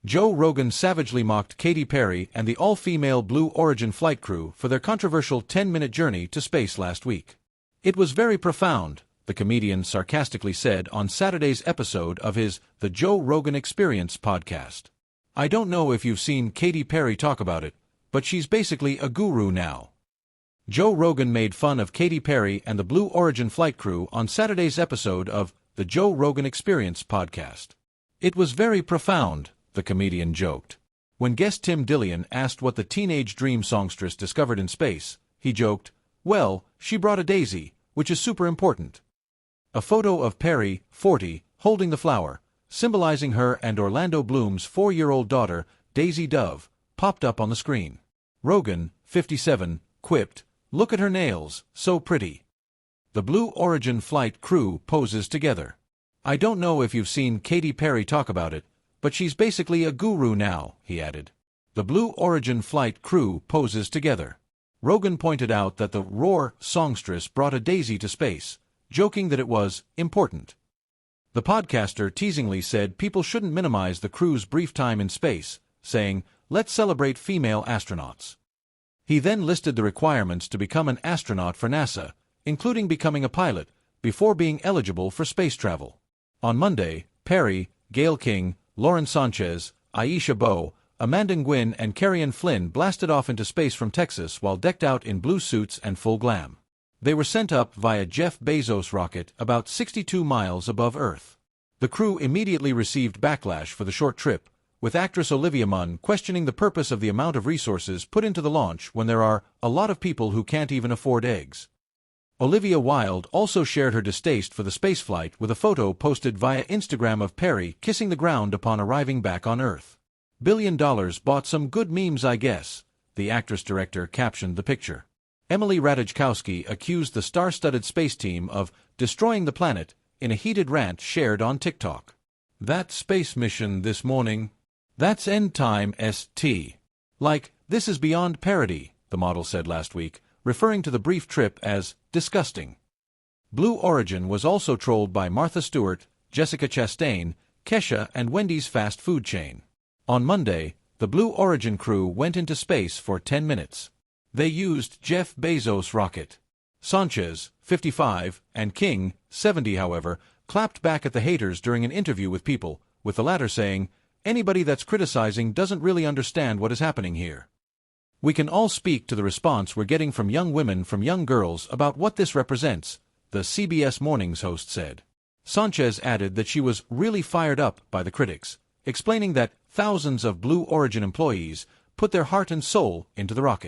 Joe Rogan savagely mocked Katy Perry and the all-female Blue Origin flight crew for their controversial 10-minute journey to space last week. "It was very profound," the comedian sarcastically said on Saturday's episode of his The Joe Rogan Experience podcast. "I don't know if you've seen Katy Perry talk about it, but she's basically a guru now." Joe Rogan made fun of Katy Perry and the Blue Origin flight crew on Saturday's episode of The Joe Rogan Experience podcast. "It was very profound," the comedian joked. When guest Tim Dillon asked what the teenage dream songstress discovered in space, he joked, "Well, she brought a daisy, which is super important." A photo of Perry, 40, holding the flower, symbolizing her and Orlando Bloom's 4-year-old daughter, Daisy Dove, popped up on the screen. Rogan, 57, quipped, "Look at her nails, so pretty." The Blue Origin flight crew poses together. "I don't know if you've seen Katy Perry talk about it, but she's basically a guru now," he added. The Blue Origin flight crew poses together. Rogan pointed out that the Roar songstress brought a daisy to space, joking that it was important. The podcaster teasingly said people shouldn't minimize the crew's brief time in space, saying, "Let's celebrate female astronauts." He then listed the requirements to become an astronaut for NASA, including becoming a pilot, before being eligible for space travel. On Monday, Perry, Gayle King, Lauren Sanchez, Aisha Bowe, Amanda Nguyen and Carrie Flynn blasted off into space from Texas while decked out in blue suits and full glam. They were sent up via Jeff Bezos' rocket about 62 miles above Earth. The crew immediately received backlash for the short trip, with actress Olivia Munn questioning the purpose of the amount of resources put into the launch when there are a lot of people who can't even afford eggs. Olivia Wilde also shared her distaste for the spaceflight with a photo posted via Instagram of Perry kissing the ground upon arriving back on Earth. $1 billion bought some good memes, I guess, the actress-director captioned the picture. Emily Ratajkowski accused the star-studded space team of destroying the planet in a heated rant shared on TikTok. "That space mission this morning, that's end time ST. Like, this is beyond parody," the model said last week, referring to the brief trip as disgusting. Blue Origin was also trolled by Martha Stewart, Jessica Chastain, Kesha and Wendy's fast food chain. On Monday, the Blue Origin crew went into space for 10 minutes. They used Jeff Bezos' rocket. Sanchez, 55, and King, 70, however, clapped back at the haters during an interview with People, with the latter saying, "Anybody that's criticizing doesn't really understand what is happening here. We can all speak to the response we're getting from young women, from young girls, about what this represents," the CBS Mornings host said. Sanchez added that she was really fired up by the critics, explaining that thousands of Blue Origin employees put their heart and soul into the rocket.